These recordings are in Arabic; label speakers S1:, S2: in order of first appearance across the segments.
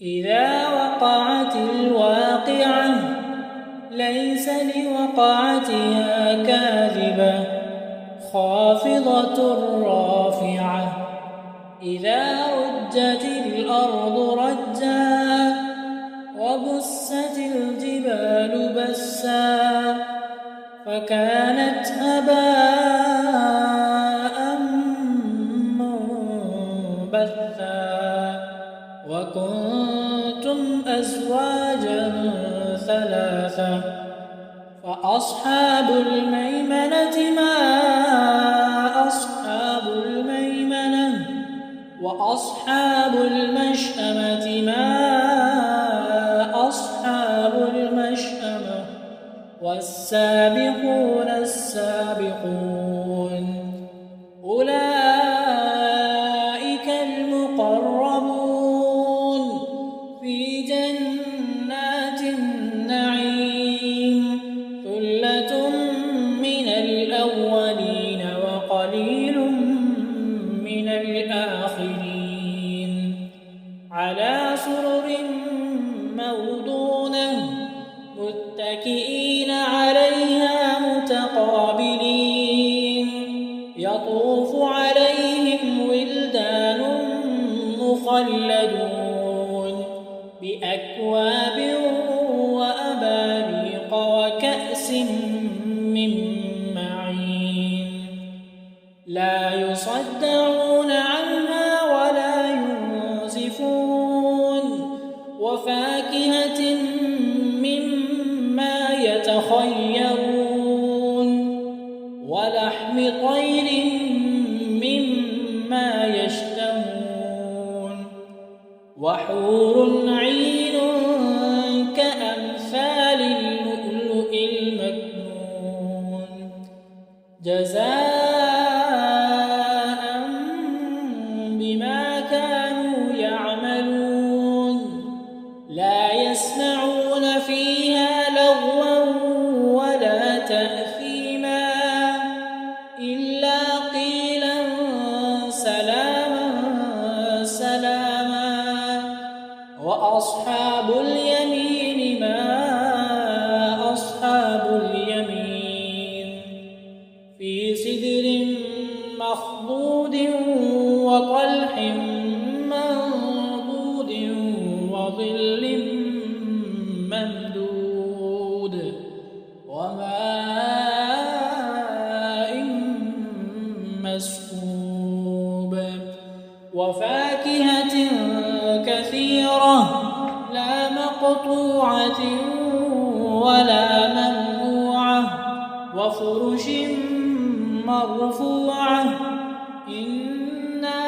S1: إذا وقعت الواقعة ليس لوقعتها كاذبة خافضة رافعة إذا رجت الأرض رجا وبست الجبال بسا فكانت هباء منبثا وكنتم أزواجا ثلاثة فأصحاب الميمنة ما أصحاب الميمنة وأصحاب المشأمة ما أصحاب المشأمة والسابقون السابقون أولئك المقربون في جنات النعيم ثلة من الأولين وقليل من الآخرين على سرر موضونة متكئين عليها متقابلين يطوف عليهم ولدان مخلدون بأكواب وأباريق وكأس من معين لا يصدعون عنها ولا ينزفون وفاكهة مما يتخيرون ولحم طير مما يشتهون وحور عين كأمثال اللؤلؤ المكنون جزاء بما كانوا يعملون لا يسمعون فيها لغوا ولا تأثيما إلا قيلا سلاما سلاما وأصحاب اليمين ما أصحاب اليمين في سدر مخضود وطلح منضود وظل ممدود وماء مسكوب وفاكهة كثيرة لا مقطوعة ولا ممنوعة وفرش مرفوعة إنا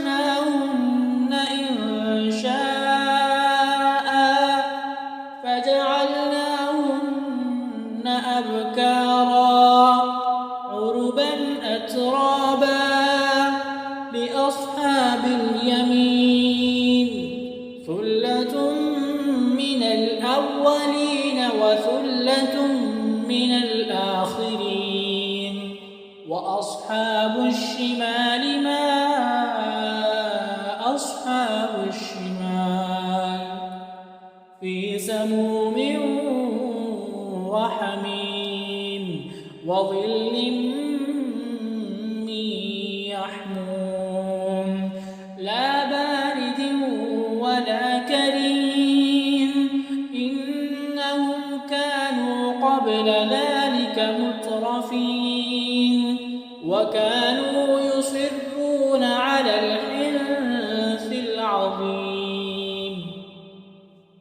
S1: أنشأناهن إنشاء فجعلناهن أبكارا عربا أترابا لأصحاب اليمين ثلة من الأولين وثلة من الآخرين وأصحاب الشمال ما أصحاب الشمال في سموم وحميم وظل من يحموم لا بارد ولا كريم إنهم كانوا قبل ذلك مترفين وكانوا يصرون على الحنث العظيم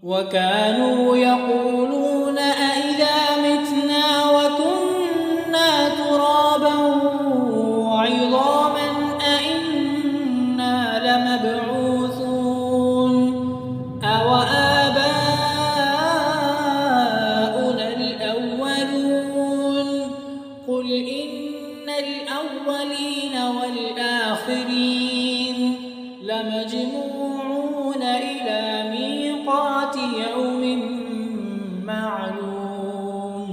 S1: وكانوا يقولون أئذا متنا وكنا ترابا وعظاما أئنا لمبعوثون أوآباؤنا الأولون قل إن الأولين والآخرين لمجموعون إلى ميقات يوم معلوم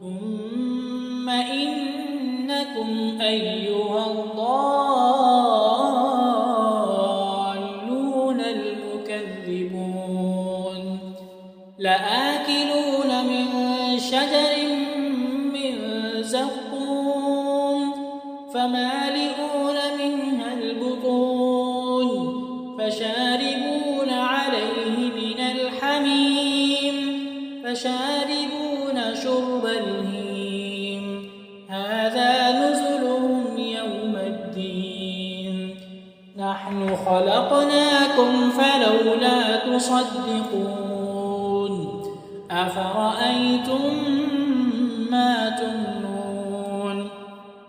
S1: ثم إنكم أيها الضالون فشاربون عليه من الحميم فشاربون شرب الهيم هذا نزلهم يوم الدين نحن خلقناكم فلولا تصدقون أفرأيتم ما تمنون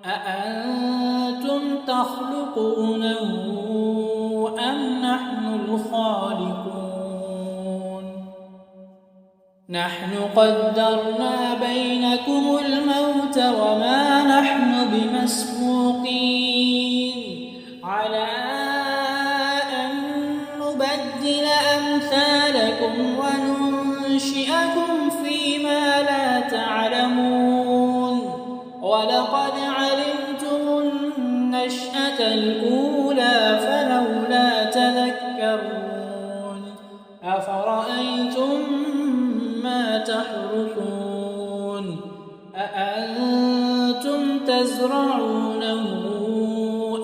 S1: أأنتم تخلقونه أم نحن الخالقون نحن قدرنا بينكم الموت وما نحن بمسبوقين على أن نبدل أمثالكم وننشئكم فيما لا تعلمون ولقد علمتم النشأة الأولى فلولا تذكرون أفرأيتم ما تحرثون أأنتم تزرعونه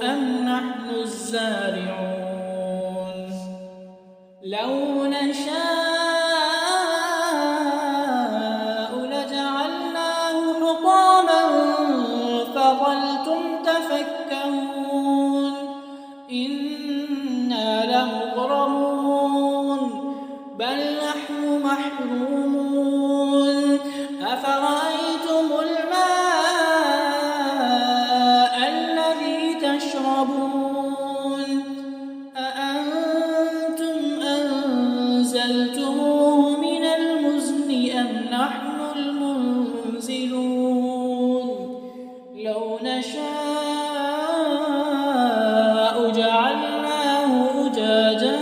S1: أم نحن الزارعون لو نشاء لجعلناه حطاما فظلتم تفكهون إنا لمغرمون بل نحن محرومون أفرأيتم الماء الذي تشربون أأنتم أنزلتموه من المزن أم نحن المنزلون لو نشاء جعلناه أجاجا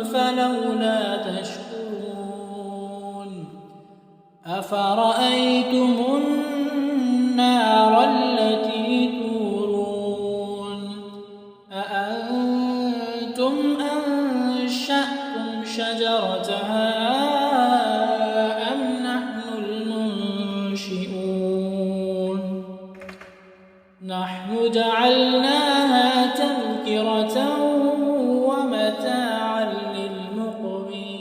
S1: فلولا تشكرون أفرأيتم النار التي تورون أأنتم أنشأتم شجرتها أم نحن المنشئون نحن جعلناها تذكرة ومتاعا للمقوين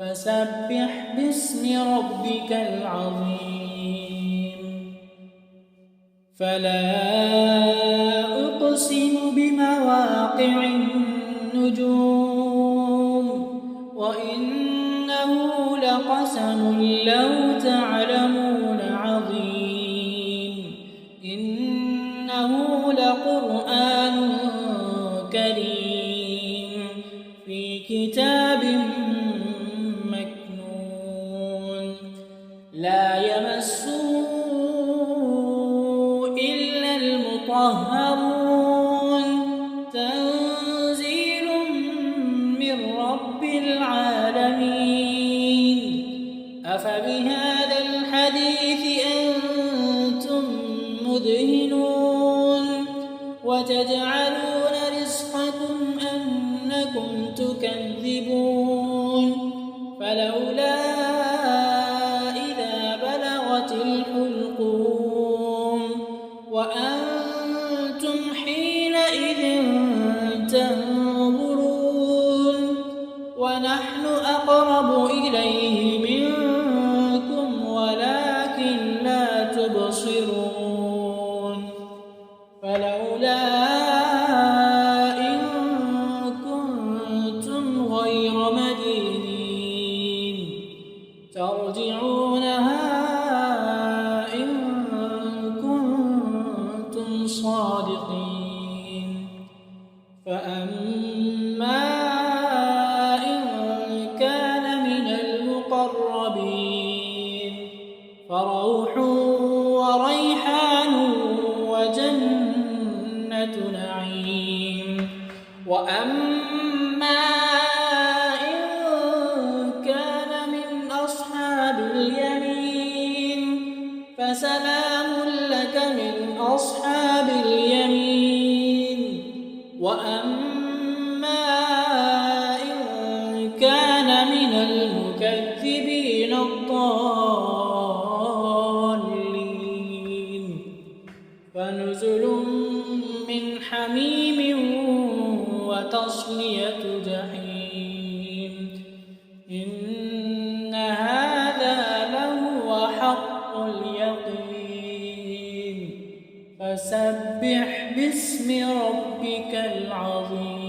S1: فسبح باسم ربك العظيم فلا أقسم بمواقع النجوم وإنه لقسم لو تعلمون عظيم إنه لقرآن كريم في كتاب مكنون لا يمسه إلا المطهرون تنزيل من رب العالمين أفبهذا الحديث أنتم مدهنون وتجعلون رزقكم أنكم تكذبون فلولا إذا بلغت الحلقوم وأنتم حينئذ تنظرون ونحن أقرب إليه منكم ولكن لا تبصرون فلولا إن كنتم غير مدينين ترجعونها إن كنتم صادقين فأما إن كان من المقربين فروح وريحان وجنة نعيم وأما إن كان من أصحاب اليمين فسلام لك من أصحاب اليمين وأما إن كان من المكذبين الضالين فنزل من حميم اليقين فسبح باسم ربك العظيم